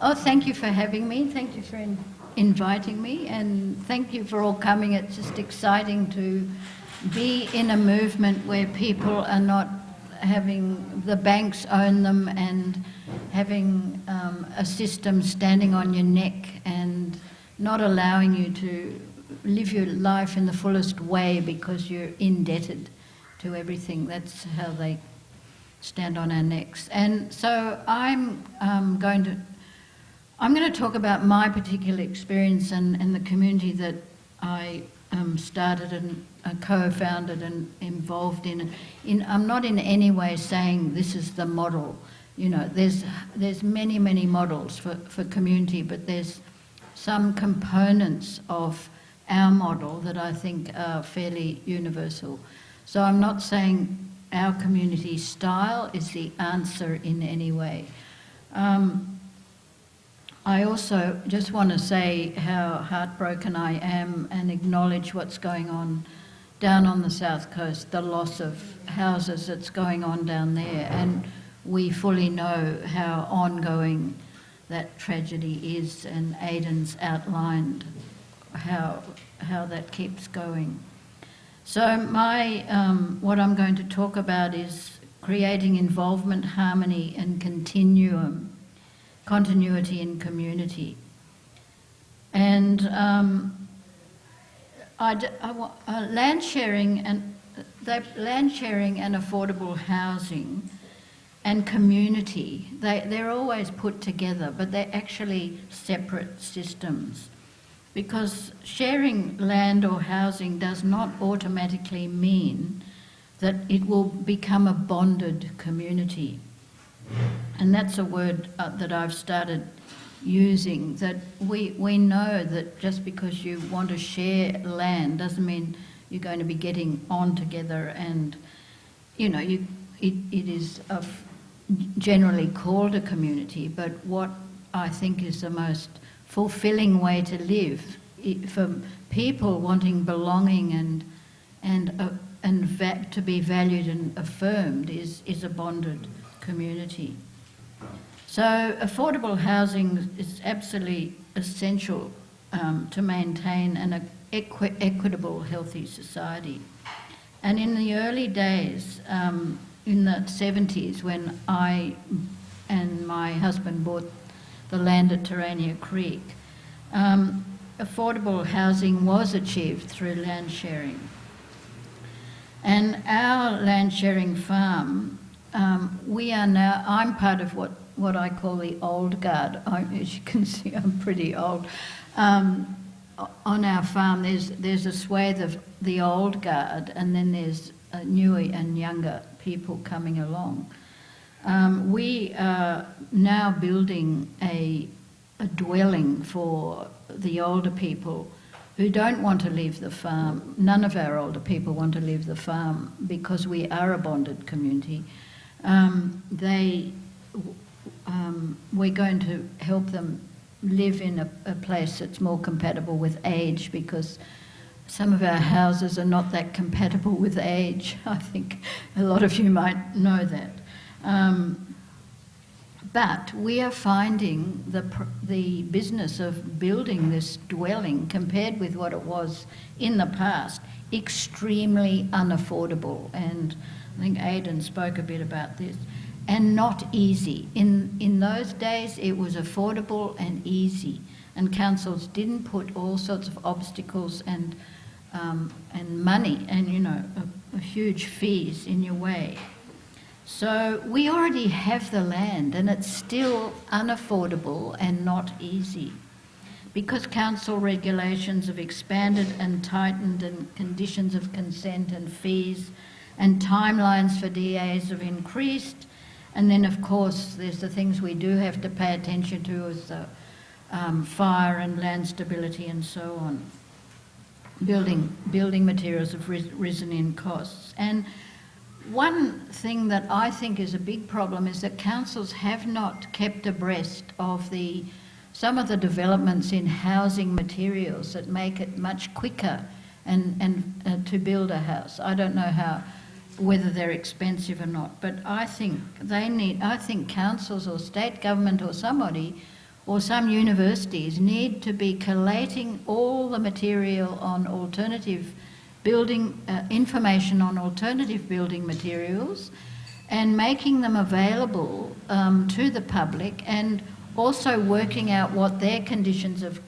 Oh, thank you for having me. Thank you for inviting me, and thank you for all coming. It's just exciting to be in a movement where people are not having the banks own them and having a system standing on your neck and not allowing you to live your life in the fullest way because you're indebted to everything. That's how they stand on our necks. And so I'm going to talk about my particular experience and the community that I started and co-founded and involved in. I'm not in any way saying this is the model. You know, there's many models for community, but there's some components of our model that I think are fairly universal. So I'm not saying our community style is the answer in any way. I also just want to say how heartbroken I am and acknowledge what's going on down on the south coast, the loss of houses that's going on down there, and we fully know how ongoing that tragedy is, and Aidan's outlined how that keeps going. So what I'm going to talk about is creating involvement, harmony and continuity in community. And land sharing and affordable housing and community, they're always put together, but they're actually separate systems. Because sharing land or housing does not automatically mean that it will become a bonded community. And that's a word that I've started using, that we know that just because you want to share land doesn't mean you're going to be getting on together, and you know, it is generally called a community, but what I think is the most fulfilling way to live for people wanting belonging and to be valued and affirmed is a bonded community. So affordable housing is absolutely essential to maintain an equitable, healthy society. And in the early days, in the 70s, when I and my husband bought the land at Terania Creek, affordable housing was achieved through land sharing. And our land sharing farm, I'm part of what I call the old guard. As you can see, I'm pretty old. On our farm, there's a swathe of the old guard, and then there's newer and younger people coming along. We are now building a dwelling for the older people who don't want to leave the farm. None of our older people want to leave the farm because we are a bonded community. We're going to help them live in a place that's more compatible with age, because some of our houses are not that compatible with age. I think a lot of you might know that. But we are finding the business of building this dwelling, compared with what it was in the past, extremely unaffordable. And I think Aidan spoke a bit about this. And not easy. In those days, it was affordable and easy, and councils didn't put all sorts of obstacles and money and huge fees in your way. So we already have the land, and it's still unaffordable and not easy, because council regulations have expanded and tightened, and conditions of consent and fees and timelines for DAs have increased. And then, of course, there's the things we do have to pay attention to, as the fire and land stability and so on. Building materials have risen in costs. And one thing that I think is a big problem is that councils have not kept abreast of some of the developments in housing materials that make it much quicker and to build a house. I don't know whether they're expensive or not, but I think councils or state government or somebody or some universities need to be collating all the material on alternative building, information on alternative building materials, and making them available to the public, and also working out what their conditions of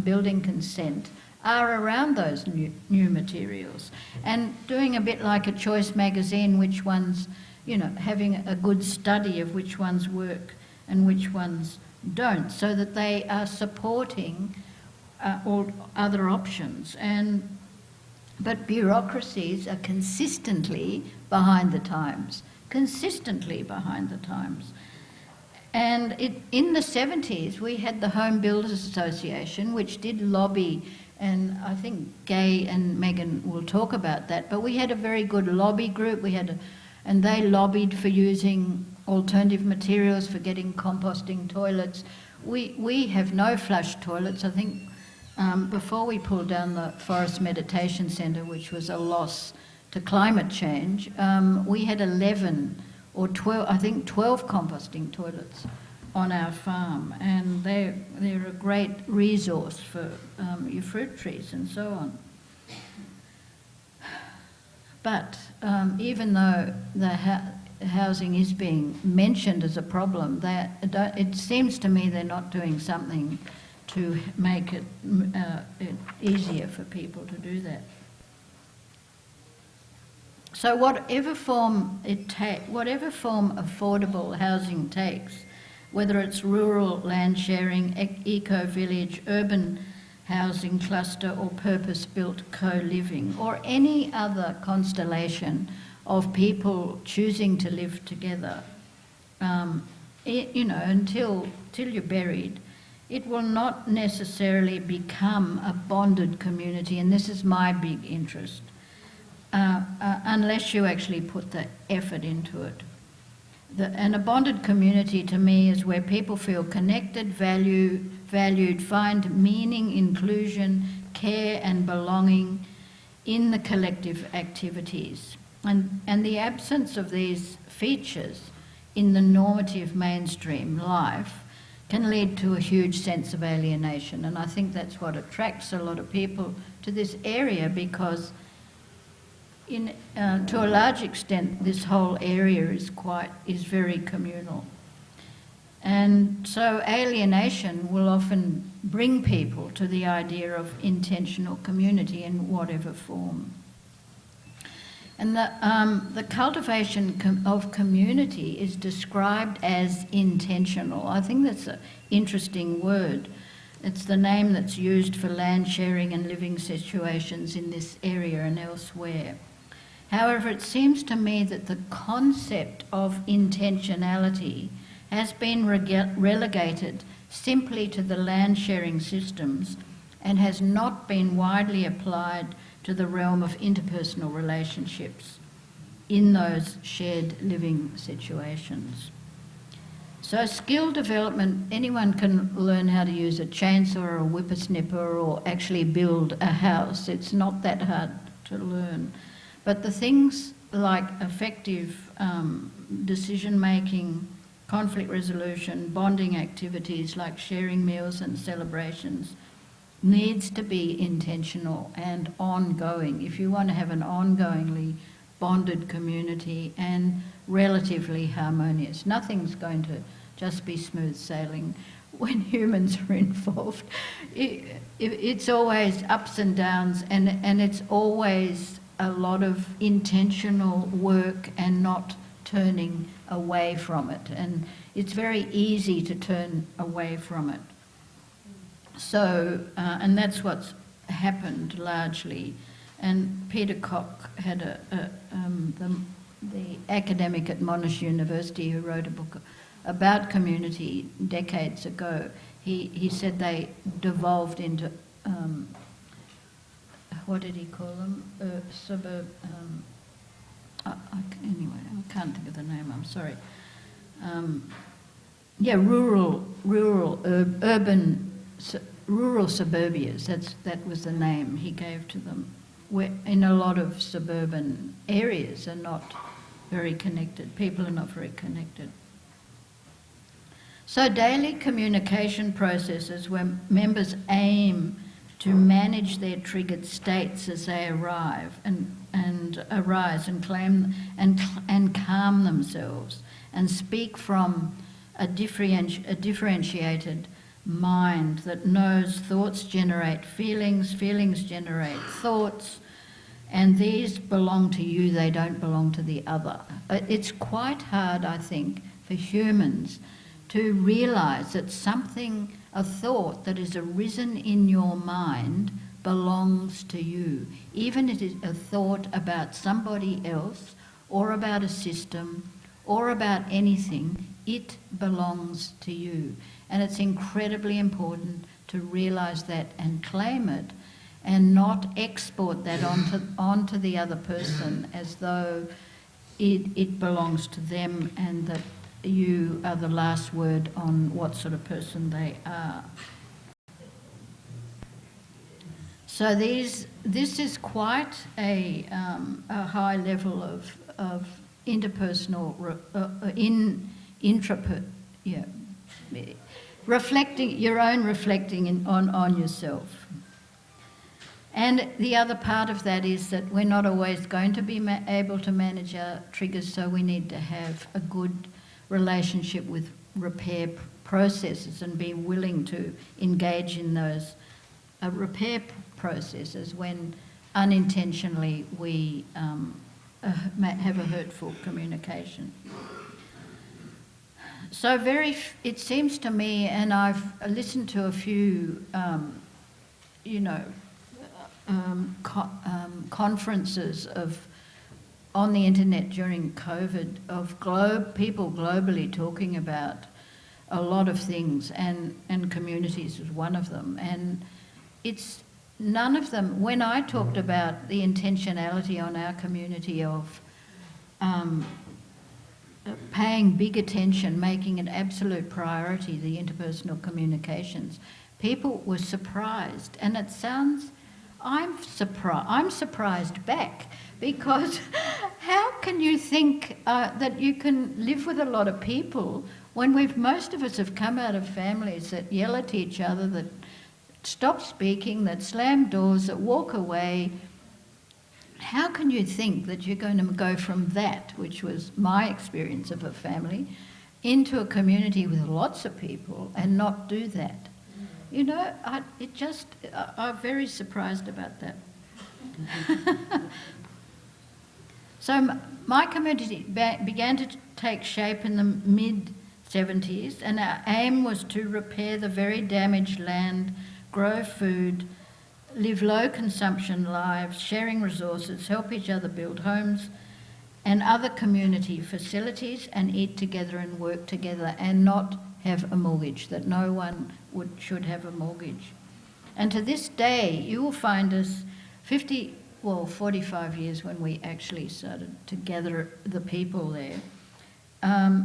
building consent are around those new materials, and doing a bit like a choice magazine, which ones, having a good study of which ones work and which ones don't, so that they are supporting all other options. But bureaucracies are consistently behind the times. And in the 70s, we had the Home Builders Association, which did lobby, and I think Gay and Megan will talk about that, but we had a very good lobby group. And they lobbied for using alternative materials, for getting composting toilets. We have no flush toilets. I think before we pulled down the Forest Meditation Centre, which was a loss to climate change, we had 11 or 12, I think 12 composting toilets on our farm, and they're a great resource for your fruit trees and so on. But even though the housing is being mentioned as a problem, it seems to me they're not doing something to make it easier for people to do that. So whatever form affordable housing takes, whether it's rural land sharing, eco-village, urban housing cluster, or purpose-built co-living, or any other constellation of people choosing to live together, until you're buried, it will not necessarily become a bonded community, and this is my big interest, unless you actually put the effort into it. And a bonded community to me is where people feel connected, valued, find meaning, inclusion, care and belonging in the collective activities. And the absence of these features in the normative mainstream life can lead to a huge sense of alienation. And I think that's what attracts a lot of people to this area, because to a large extent this whole area is very communal. And so alienation will often bring people to the idea of intentional community in whatever form. And the cultivation of community is described as intentional. I think that's an interesting word. It's the name that's used for land sharing and living situations in this area and elsewhere. However, it seems to me that the concept of intentionality has been relegated simply to the land sharing systems and has not been widely applied to the realm of interpersonal relationships in those shared living situations. So skill development, anyone can learn how to use a chainsaw or a whippersnipper or actually build a house. It's not that hard to learn. But the things like effective decision-making, conflict resolution, bonding activities like sharing meals and celebrations needs to be intentional and ongoing if you want to have an ongoingly bonded community and relatively harmonious. Nothing's going to just be smooth sailing when humans are involved. It's always ups and downs, and it's always a lot of intentional work and not turning away from it. And it's very easy to turn away from it. So, and that's what's happened largely. And Peter Koch had the academic at Monash University who wrote a book about community decades ago. He said they devolved into, what did he call them? Anyway, I can't think of the name, I'm sorry. Rural suburbias, that was the name he gave to them. Where in a lot of suburban areas are not very connected. People are not very connected. So daily communication processes where members aim to manage their triggered states as they arrive and arise and claim and calm themselves and speak from a differentiated mind that knows thoughts generate feelings, feelings generate thoughts, and these belong to you, they don't belong to the other. It's quite hard, I think, for humans to realise that something, a thought that has arisen in your mind belongs to you. Even if it is a thought about somebody else or about a system or about anything, it belongs to you. And it's incredibly important to realise that and claim it and not export that onto the other person as though it belongs to them and that you are the last word on what sort of person they are. So this is quite a high level of interpersonal, reflecting your own reflecting on yourself. And the other part of that is that we're not always going to be able to manage our triggers, so we need to have a good relationship with repair processes and be willing to engage in those repair processes when unintentionally we have a hurtful communication. So it seems to me, and I've listened to a few, conferences on the internet during COVID of people globally talking about a lot of things, and communities was one of them. And it's none of them, when I talked about the intentionality on our community of paying big attention, making an absolute priority, the interpersonal communications, people were surprised. And it sounds, I'm surprised back, because how can you think that you can live with a lot of people when most of us have come out of families that yell at each other, that stop speaking, that slam doors, that walk away? How can you think that you're going to go from that, which was my experience of a family, into a community with lots of people and not do that? You know, I'm very surprised about that. So my community began to take shape in the mid-70s, and our aim was to repair the very damaged land, grow food, live low consumption lives, sharing resources, help each other build homes and other community facilities, and eat together and work together, and not have a mortgage, that no one should have a mortgage. And to this day, you will find us 45 years when we actually started to gather the people there.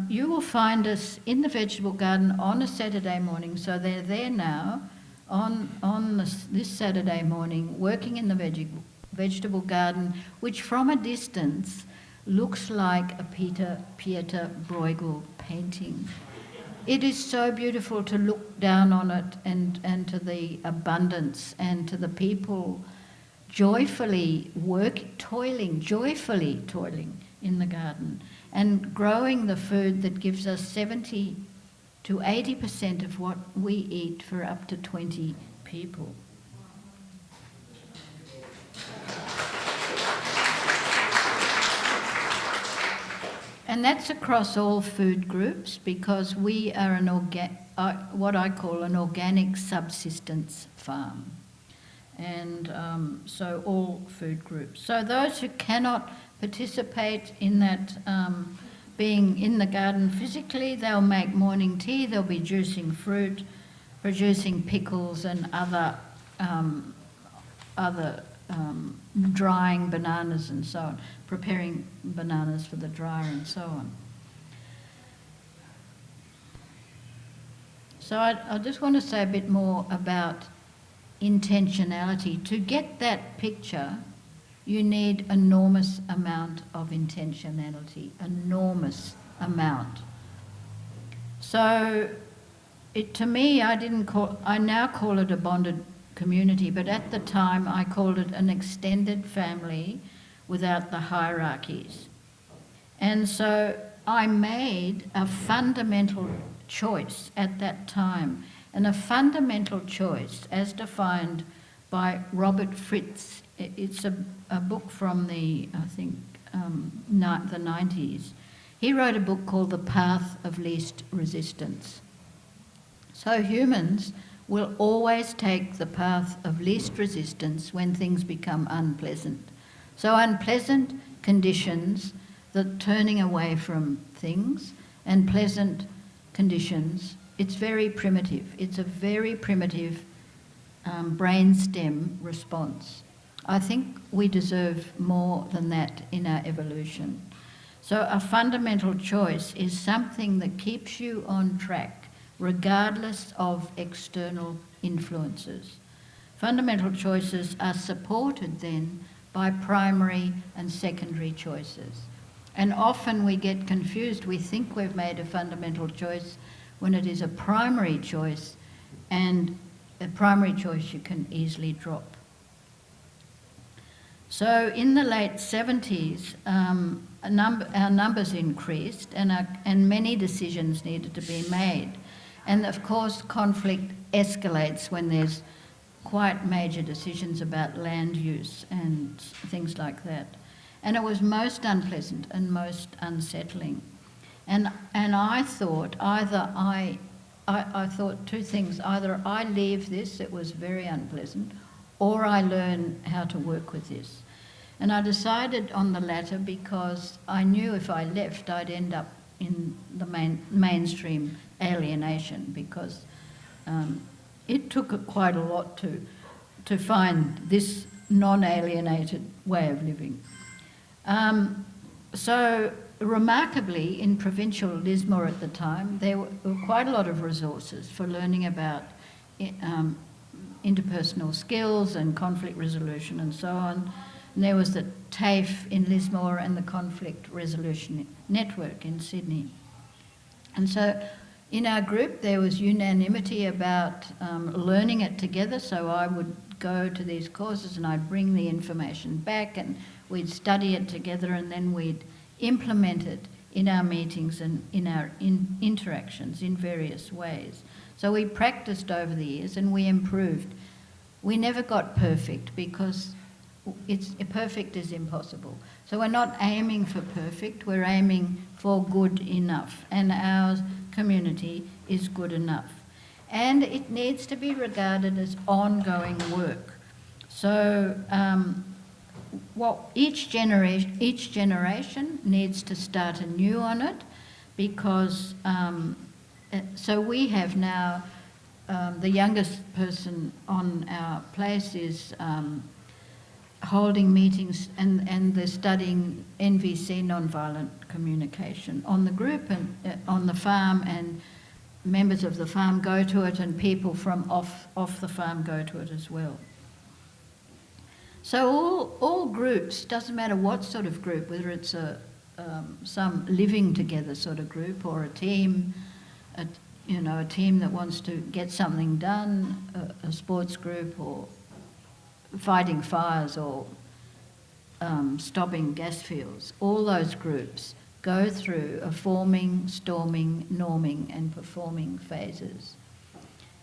You will find us in the vegetable garden on a Saturday morning, so they're there now, on this Saturday morning, working in the vegetable garden, which from a distance looks like a Pieter Bruegel painting. It is so beautiful to look down on it and to the abundance and to the people joyfully toiling in the garden and growing the food that gives us 70 to 80% of what we eat for up to 20 people. And that's across all food groups, because we are what I call an organic subsistence farm. And so all food groups. So those who cannot participate in that being in the garden physically, they'll make morning tea, they'll be juicing fruit, producing pickles and other drying bananas and so on, preparing bananas for the dryer and so on. So I just want to say a bit more about intentionality. To get that picture, you need enormous amount of intentionality, enormous amount. So to me, I now call it a bonded community, but at the time I called it an extended family without the hierarchies. And so I made a fundamental choice at that time, and a fundamental choice as defined by Robert Fritz. It's a book from the 90s. He wrote a book called The Path of Least Resistance. So humans will always take the path of least resistance when things become unpleasant. So unpleasant conditions, the turning away from things, and pleasant conditions, it's very primitive. It's a very primitive brainstem response. I think we deserve more than that in our evolution. So a fundamental choice is something that keeps you on track regardless of external influences. Fundamental choices are supported then by primary and secondary choices. And often we get confused. We think we've made a fundamental choice when it is a primary choice, and a primary choice you can easily drop. So in the late 70s, our numbers increased, and many decisions needed to be made. And of course, conflict escalates when there's quite major decisions about land use and things like that. And it was most unpleasant and most unsettling. And I thought I thought two things: either I leave this, it was very unpleasant, or I learn how to work with this. And I decided on the latter because I knew if I left, I'd end up in the mainstream alienation, because it took quite a lot to find this non-alienated way of living. So remarkably, in provincial Lismore at the time, there were quite a lot of resources for learning about interpersonal skills and conflict resolution and so on. And there was the TAFE in Lismore and the Conflict Resolution Network in Sydney. And so in our group there was unanimity about learning it together, so I would go to these courses and I'd bring the information back and we'd study it together, and then we'd implement it in our meetings and in our interactions in various ways. So we practiced over the years and we improved. We never got perfect because perfect is impossible. So we're not aiming for perfect, we're aiming for good enough, and our community is good enough. And it needs to be regarded as ongoing work. So each generation needs to start anew on it, because so we have now the youngest person on our place is holding meetings, and they're studying NVC, nonviolent communication, on the group and on the farm, and members of the farm go to it and people from off the farm go to it as well. So all groups, doesn't matter what sort of group, whether it's some living together sort of group or a team, a team that wants to get something done, a sports group, or fighting fires, or stopping gas fields, all those groups go through a forming, storming, norming and performing phases.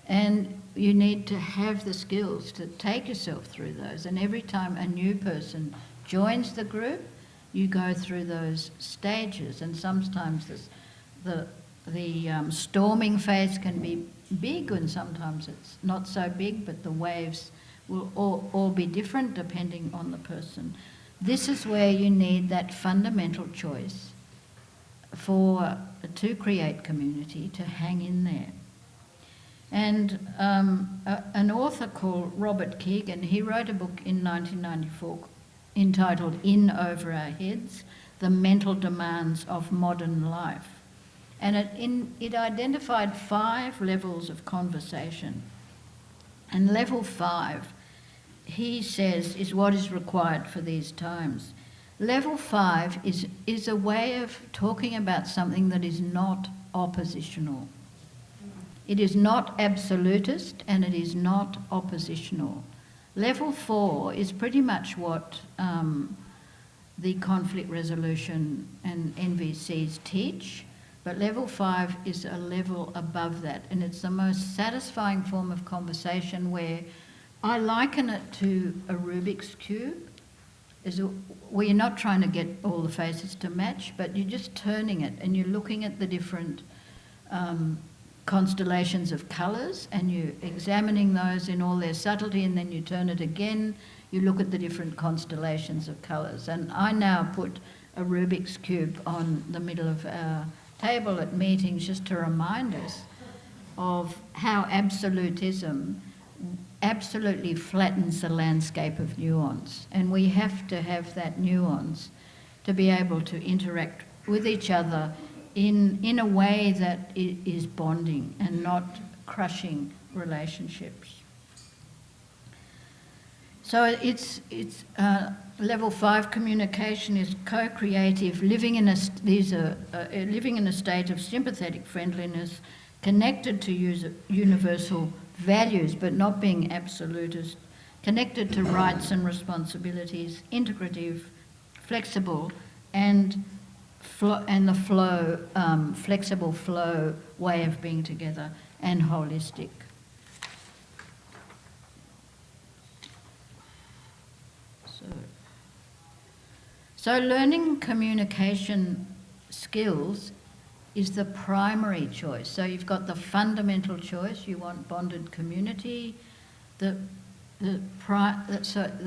And you need to have the skills to take yourself through those. And every time a new person joins the group, you go through those stages. And sometimes the storming phase can be big, and sometimes it's not so big, but the waves will all be different depending on the person. This is where you need that fundamental choice to create community, to hang in there. And an author called Robert Keegan, he wrote a book in 1994 entitled In Over Our Heads, The Mental Demands of Modern Life. And it identified 5 levels of conversation. And level 5, he says, is what is required for these times. Level 5 is a way of talking about something that is not oppositional. It is not absolutist and it is not oppositional. Level 4 is pretty much what the conflict resolution and NVCs teach, but level 5 is a level above that, and it's the most satisfying form of conversation, where I liken it to a Rubik's Cube, where you're not trying to get all the faces to match, but you're just turning it and you're looking at the different constellations of colours, and you're examining those in all their subtlety, and then you turn it again, you look at the different constellations of colours. And I now put a Rubik's Cube on the middle of our table at meetings just to remind us of how absolutism absolutely flattens the landscape of nuance, and we have to have that nuance to be able to interact with each other in a way that is bonding and not crushing relationships. So it's level 5 communication is co-creative, living in a state of sympathetic friendliness, connected to universal values but not being absolutist, connected to rights and responsibilities, integrative, flexible, and the flow, flexible flow way of being together, and holistic. So learning communication skills is the primary choice. So you've got the fundamental choice, you want bonded community. The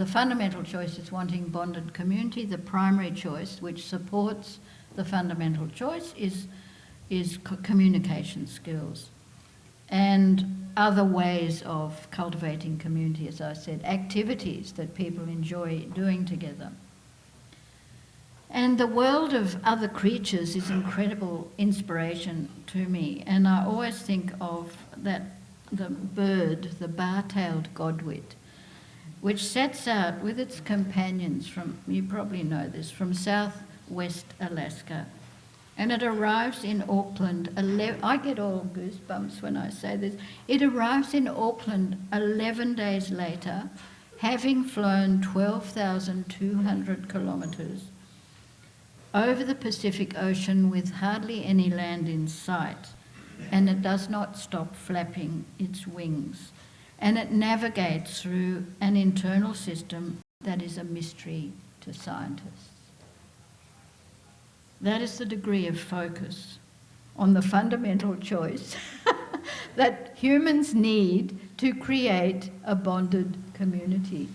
fundamental choice is wanting bonded community. The primary choice, which supports the fundamental choice, is communication skills. And other ways of cultivating community, as I said, activities that people enjoy doing together. And the world of other creatures is incredible inspiration to me. And I always think of the bird, the bar-tailed godwit, which sets out with its companions from, you probably know this, from southwest Alaska. And it arrives in Auckland, I get all goosebumps when I say this. It arrives in Auckland 11 days later, having flown 12,200 kilometres over the Pacific Ocean with hardly any land in sight, and it does not stop flapping its wings. And it navigates through an internal system that is a mystery to scientists. That is the degree of focus on the fundamental choice that humans need to create a bonded community.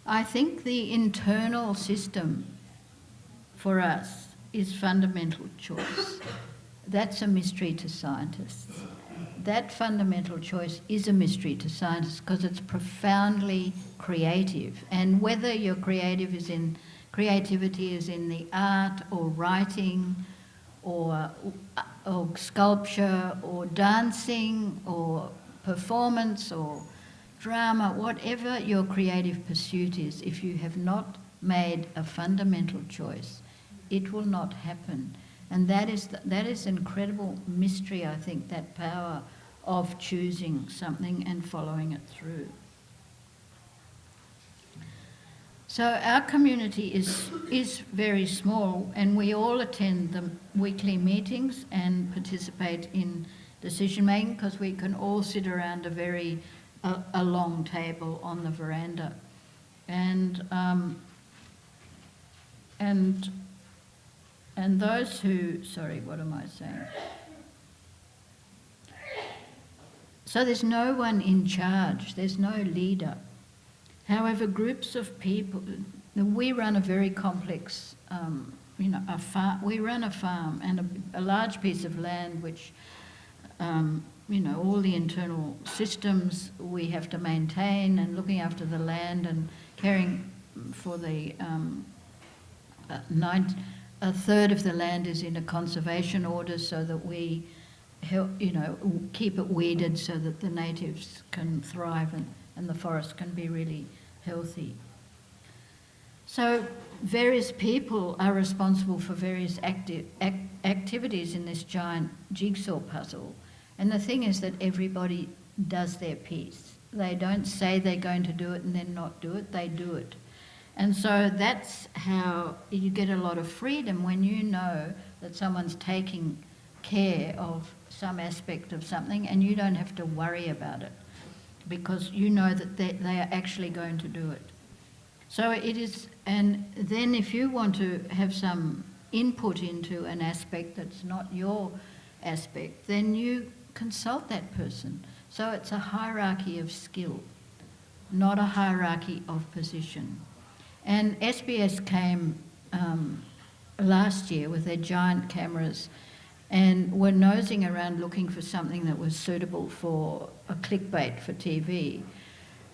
I think the internal system for us is fundamental choice. That's a mystery to scientists. That fundamental choice is a mystery to scientists because it's profoundly creative. And whether your creativity is in the art or writing or sculpture or dancing or performance or drama, whatever your creative pursuit is, if you have not made a fundamental choice, it will not happen. And that is incredible mystery, I think, that power of choosing something and following it through. So our community is very small, and we all attend the weekly meetings and participate in decision making because we can all sit around a long table on the veranda, and those who, sorry, what am I saying? So there's no one in charge, there's no leader. However, groups of people, we run a very complex, we run a farm and a large piece of land which, all the internal systems we have to maintain, and looking after the land and caring for the a third of the land is in a conservation order so that we help, keep it weeded so that the natives can thrive and the forest can be really healthy. So various people are responsible for various activities in this giant jigsaw puzzle. And the thing is that everybody does their piece. They don't say they're going to do it and then not do it, they do it. And so that's how you get a lot of freedom, when you know that someone's taking care of some aspect of something and you don't have to worry about it, because you know that they are actually going to do it. So it is, and then if you want to have some input into an aspect that's not your aspect, then you consult that person. So it's a hierarchy of skill, not a hierarchy of position. And SBS came last year with their giant cameras and were nosing around looking for something that was suitable for a clickbait for TV,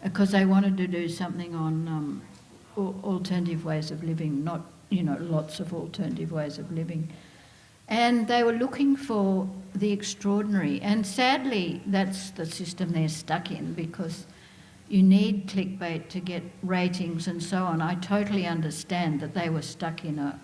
because they wanted to do something on alternative ways of living, not, lots of alternative ways of living. And they were looking for the extraordinary. And sadly, that's the system they're stuck in, because you need clickbait to get ratings and so on. I totally understand that they were stuck in a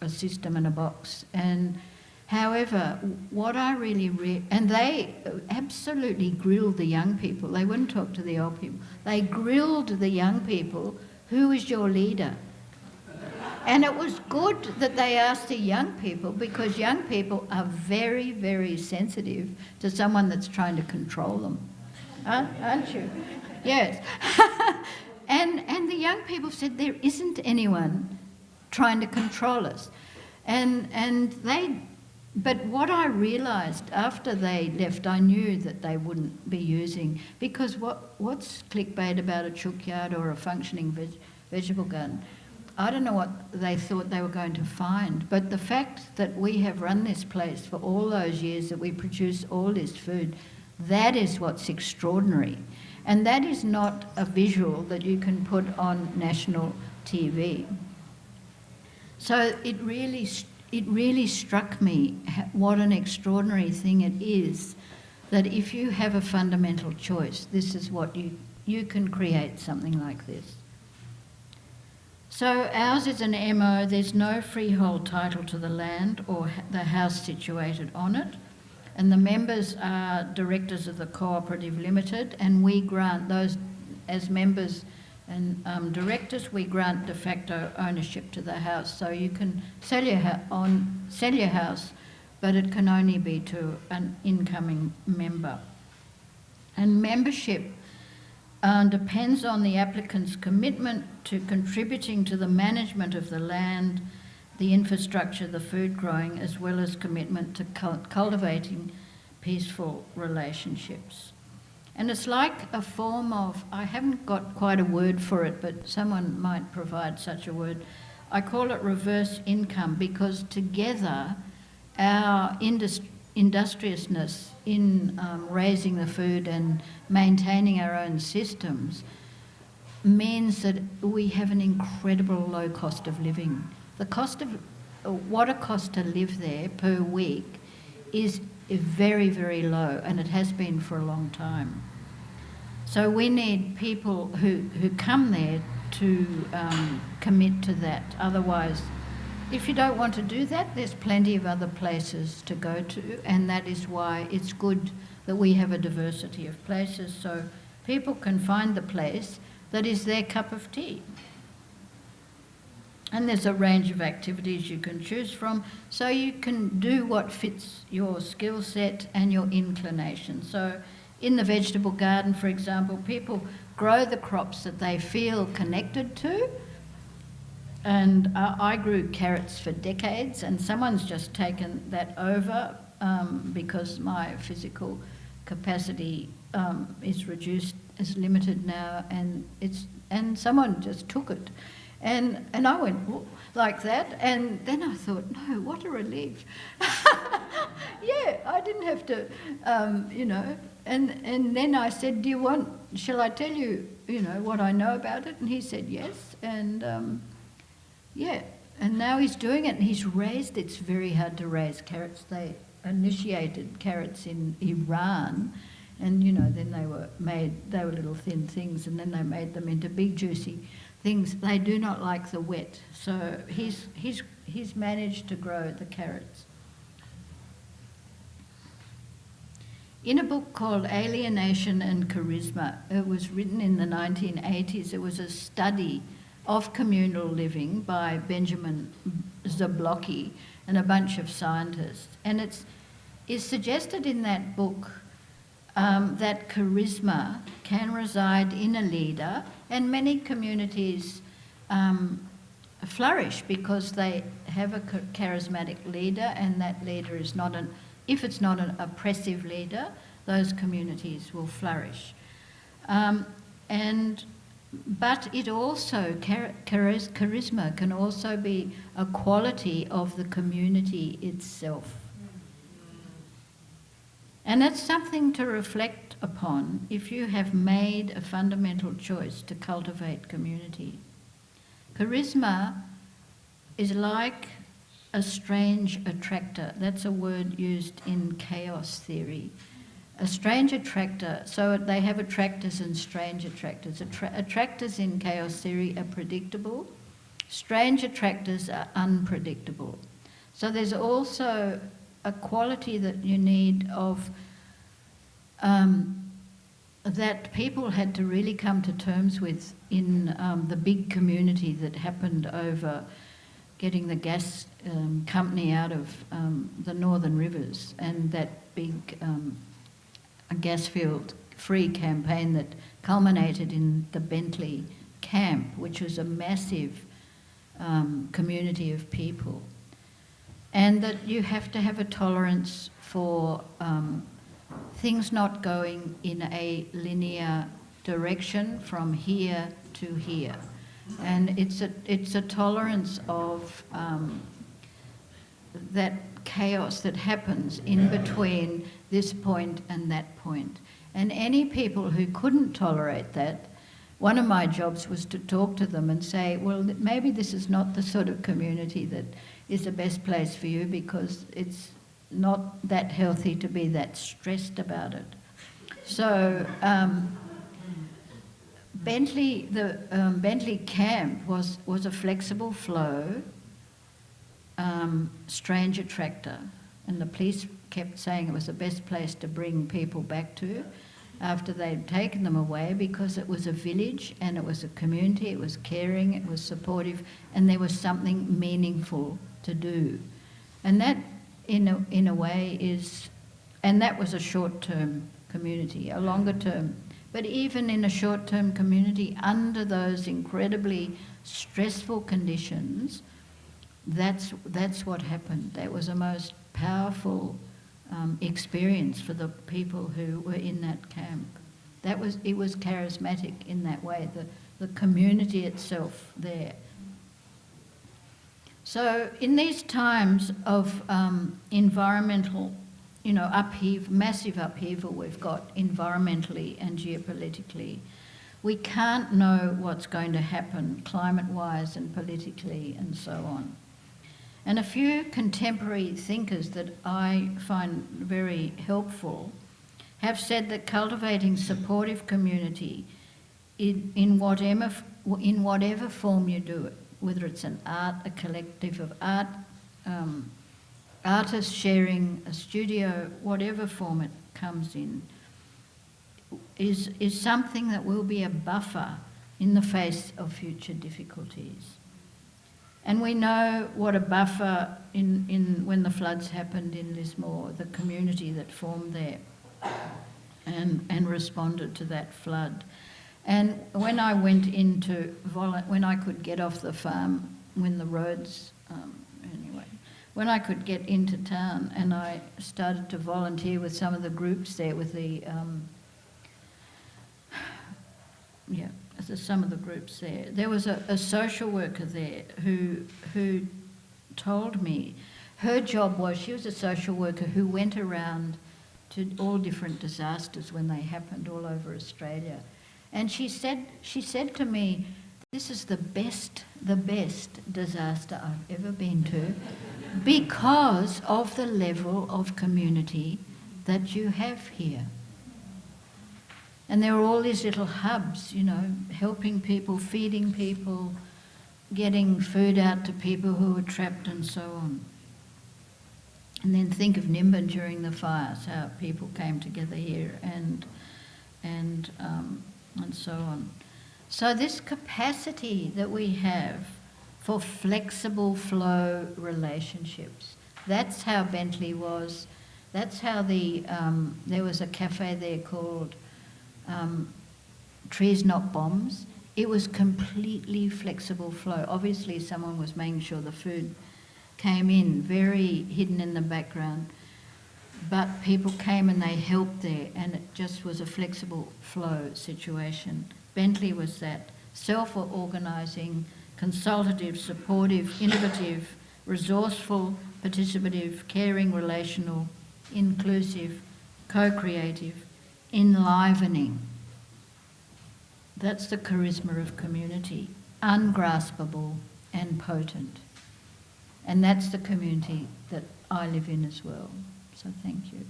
system and a box. And however, what I really and they absolutely grilled the young people. They wouldn't talk to the old people. They grilled the young people, who is your leader? And it was good that they asked the young people, because young people are very, very sensitive to someone that's trying to control them. Aren't you? Yes. And the young people said, there isn't anyone trying to control us. But what I realised after they left, I knew that they wouldn't be using, because what's clickbait about a chook yard or a functioning vegetable garden? I don't know what they thought they were going to find, but the fact that we have run this place for all those years, that we produce all this food, that is what's extraordinary. And that is not a visual that you can put on national TV. So it really struck me what an extraordinary thing it is, that if you have a fundamental choice, this is what you can create something like this. So ours is an MO. There's no freehold title to the land or the house situated on it. And the members are directors of the Co-operative Limited, and we grant those, as members and directors, we grant de facto ownership to the house. So you can sell your house, but it can only be to an incoming member. And membership depends on the applicant's commitment to contributing to the management of the land, the infrastructure, the food growing, as well as commitment to cultivating peaceful relationships. And it's like a form of, I haven't got quite a word for it, but someone might provide such a word. I call it reverse income, because together our industriousness in raising the food and maintaining our own systems means that we have an incredible low cost of living. The cost of what it costs to live there per week is very, very low, and it has been for a long time. So we need people who come there to commit to that. Otherwise, if you don't want to do that, there's plenty of other places to go to, and that is why it's good that we have a diversity of places, so people can find the place that is their cup of tea. And there's a range of activities you can choose from, so you can do what fits your skill set and your inclination. So in the vegetable garden, for example, people grow the crops that they feel connected to. And I grew carrots for decades, and someone's just taken that over because my physical capacity is reduced, is limited now, and someone just took it. And I went like that, and then I thought, no, what a relief. Yeah, I didn't have to, and then I said, shall I tell you, what I know about it? And he said yes, and yeah, and now he's doing it, and he's raised, it's very hard to raise carrots. They initiated carrots in Iran, and then they were little thin things, and then they made them into big juicy things. They do not like the wet, so he's managed to grow the carrots. in a book called Alienation and Charisma. It was written in the 1980s. It was a study of communal living by Benjamin Zablocki and a bunch of scientists. And it's suggested in that book that charisma can reside in a leader, and many communities flourish because they have a charismatic leader, and that leader is not if it's not an oppressive leader, those communities will flourish. But it also, charisma can also be a quality of the community itself. And that's something to reflect upon if you have made a fundamental choice to cultivate community. Charisma is like a strange attractor. That's a word used in chaos theory. A strange attractor, so they have attractors and strange attractors. Attractors in chaos theory are predictable. Strange attractors are unpredictable. So there's also a quality that you need of that people had to really come to terms with in the big community that happened over getting the gas company out of the Northern Rivers, and that big gas field free campaign that culminated in the Bentley camp, which was a massive community of people. And that you have to have a tolerance for things not going in a linear direction from here to here. And it's a tolerance of that chaos that happens in between this point and that point. And any people who couldn't tolerate that, one of my jobs was to talk to them and say, well, maybe this is not the sort of community that is the best place for you, because it's not that healthy to be that stressed about it. So Bentley, the Bentley camp was a flexible flow, strange attractor, and the police kept saying it was the best place to bring people back to after they'd taken them away, because it was a village and it was a community, it was caring, it was supportive, and there was something meaningful to do. And that, in a way, is, and that was a short-term community. A longer term, but even in a short-term community, under those incredibly stressful conditions, that's what happened. That was a most powerful experience for the people who were in that camp. It was charismatic in that way, the community itself there. So in these times of environmental, massive upheaval we've got environmentally and geopolitically, we can't know what's going to happen climate-wise and politically and so on. And a few contemporary thinkers that I find very helpful have said that cultivating supportive community in whatever form you do it, whether it's a collective of art, artists sharing a studio, whatever form it comes in, is something that will be a buffer in the face of future difficulties. And we know what a buffer when the floods happened in Lismore, the community that formed there and responded to that flood. And when I went when I could get off the farm, when the roads, when I could get into town, and I started to volunteer with some of the groups there, with some of the groups there. There was a social worker there who told me her job was, she was a social worker who went around to all different disasters when they happened all over Australia. And she said to me, this is the best disaster I've ever been to, because of the level of community that you have here. And there were all these little hubs, helping people, feeding people, getting food out to people who were trapped and so on. And then think of Nimbin during the fires, how people came together here and so on. So this capacity that we have for flexible flow relationships, that's how Bentley was. That's how there was a cafe there called Trees Not Bombs. It was completely flexible flow. Obviously someone was making sure the food came in, very hidden in the background, but people came and they helped there, and it just was a flexible flow situation. Bentley was that, self-organising, consultative, supportive, innovative, resourceful, participative, caring, relational, inclusive, co-creative, enlivening. That's the charisma of community, ungraspable and potent. And that's the community that I live in as well. So thank you.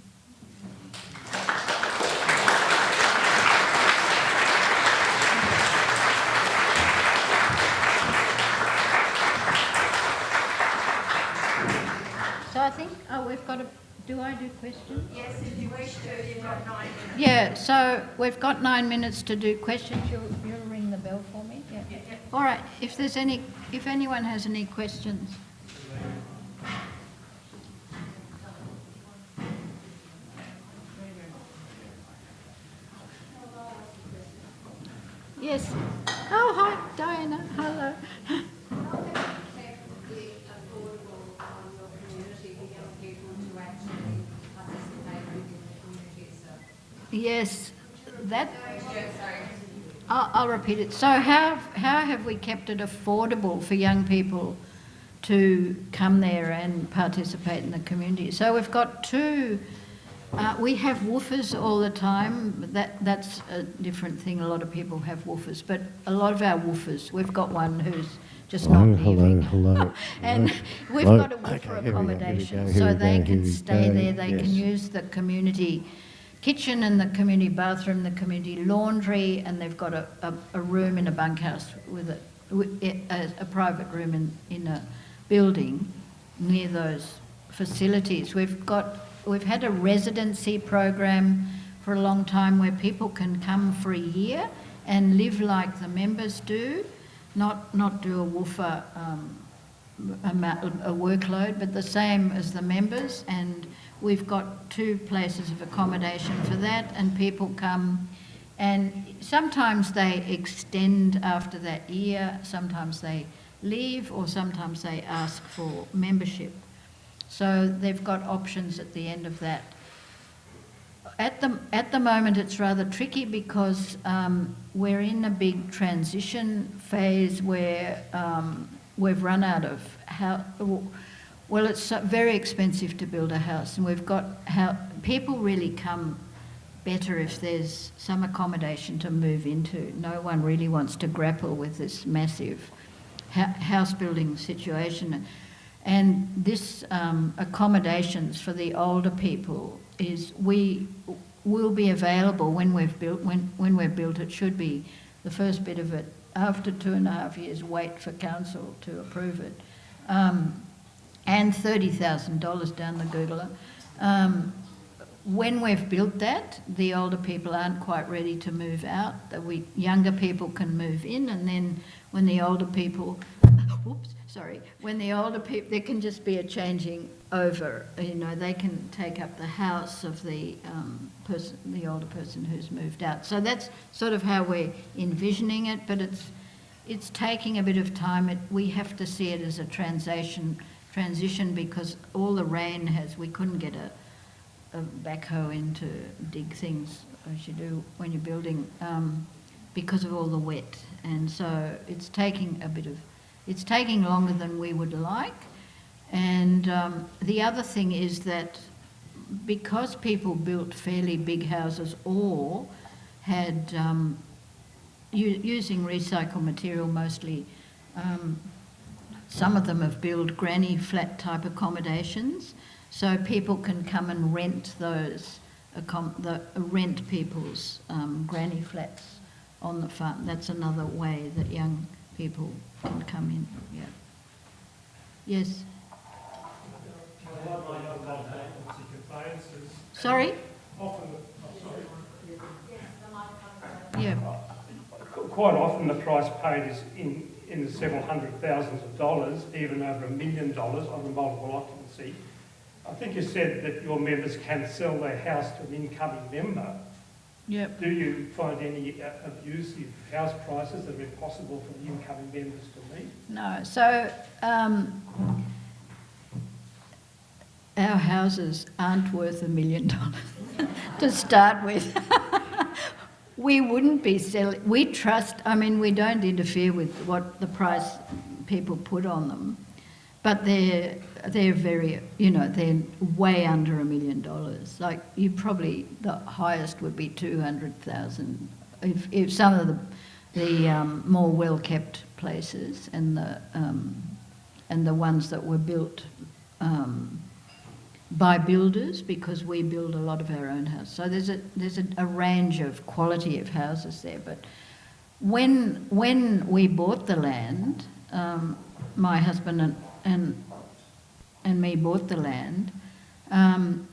So I think, we've got do I do questions? Yes, if you wish to, you've got 9 minutes. Yeah, so we've got 9 minutes to do questions. You'll ring the bell for me? Yeah. All right, if anyone has any questions. Yes. Oh, hi, Diana. Hello. Yes, that. I'll repeat it. So how have we kept it affordable for young people to come there and participate in the community? So we've got two. We have woofers all the time. That's a different thing. A lot of people have woofers, but a lot of our woofers, we've got one who's just not leaving. Hello. And we've got a woofer accommodation, so they can stay there. They can use the community kitchen and the community bathroom, the community laundry, and they've got a room in a bunkhouse with a private room in a building near those facilities. We've had a residency program for a long time where people can come for a year and live like the members do, not do a woofer a workload, but the same as the members. And we've got 2 places of accommodation for that, and people come, and sometimes they extend after that year, sometimes they leave, or sometimes they ask for membership. So they've got options at the end of that. At the moment it's rather tricky because we're in a big transition phase where we've run out of well, it's very expensive to build a house, and we've got people really come better if there's some accommodation to move into. No one really wants to grapple with this massive house building situation. And this accommodations for the older people will be available when we've built. When we're built, it should be the first bit of it. After 2.5 years, wait for council to approve it, and $30,000 down the googler. When we've built that, the older people aren't quite ready to move out. Younger people can move in, and then when the older people, there can just be a changing over. They can take up the house of the older person who's moved out. So that's sort of how we're envisioning it, but it's taking a bit of time. We have to see it as a transition because all the rain we couldn't get a backhoe in to dig things as you do when you're building because of all the wet, and so it's taking longer than we would like. And the other thing is that because people built fairly big houses or had using recycled material mostly, some of them have built granny flat type accommodations, so people can come and rent those, rent people's granny flats on the farm. That's another way that young people can come in. Yeah. Yes. A lot of my young guys places. Sorry? Often, Yeah. quite often the price paid is in the several hundred thousands of dollars, even over $1 million on a multiple occupancy. I think you said that your members can sell their house to an incoming member. Yep. Do you find any abusive house prices that are impossible for the incoming members to meet? No. So our houses aren't worth $1 million to start with. We wouldn't be selling. We trust. I mean, we don't interfere with what the price people put on them, but they're very, they're way under $1 million. Like you probably, the highest would be 200,000. If some of the more well kept places and the ones that were built by builders, because we build a lot of our own houses. So there's a range of quality of houses there. But when we bought the land, my husband and me bought the land,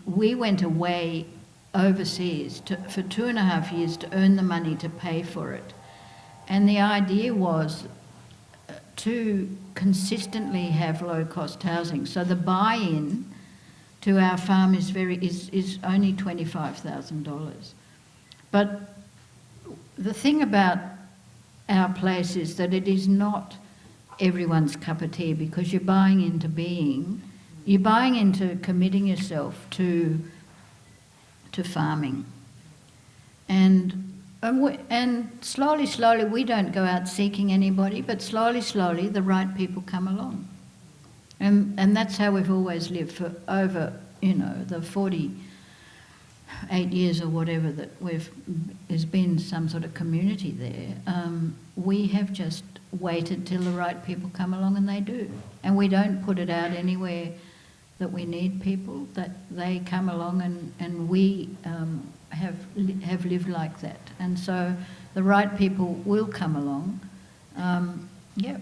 we went away overseas for 2.5 years to earn the money to pay for it. And the idea was to consistently have low-cost housing. So the buy-in to our farm is only $25,000. But the thing about our place is that it is not everyone's cup of tea, because you're buying into committing yourself to farming. And slowly, we don't go out seeking anybody, but slowly, the right people come along. And that's how we've always lived for over, the 48 years or whatever that there's been some sort of community there. We have just waited till the right people come along, and they do. And we don't put it out anywhere that we need people, that they come along, and we have lived like that. And so the right people will come along. Yeah.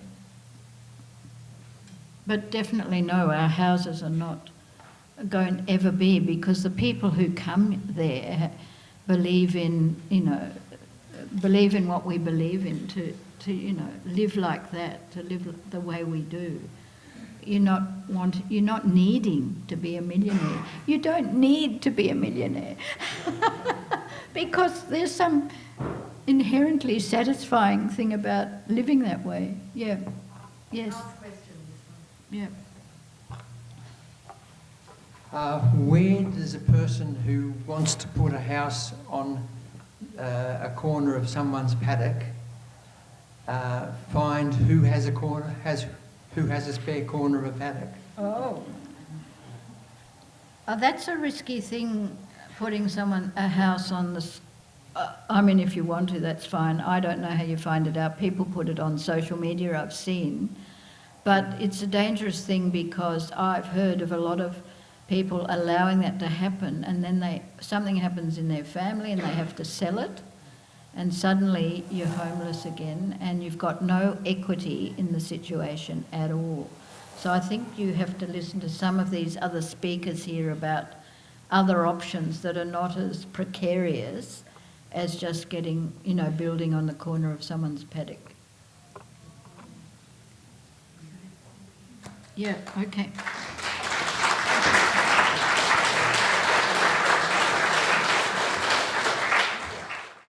But definitely no, our houses are not going to ever be, because the people who come there believe in what we believe in, to live like that, to live the way we do. You're not needing to be a millionaire. You don't need to be a millionaire because there's some inherently satisfying thing about living that way. Yeah. Yes. Yeah. Where does a person who wants to put a house on a corner of someone's paddock find who has a spare corner of a paddock? Oh. That's a risky thing, putting a house on the... I mean, if you want to, that's fine. I don't know how you find it out. People put it on social media, I've seen. But it's a dangerous thing, because I've heard of a lot of people allowing that to happen, and then something happens in their family and they have to sell it, and suddenly you're homeless again, and you've got no equity in the situation at all. So I think you have to listen to some of these other speakers here about other options that are not as precarious as just getting, building on the corner of someone's paddock. Yeah, okay.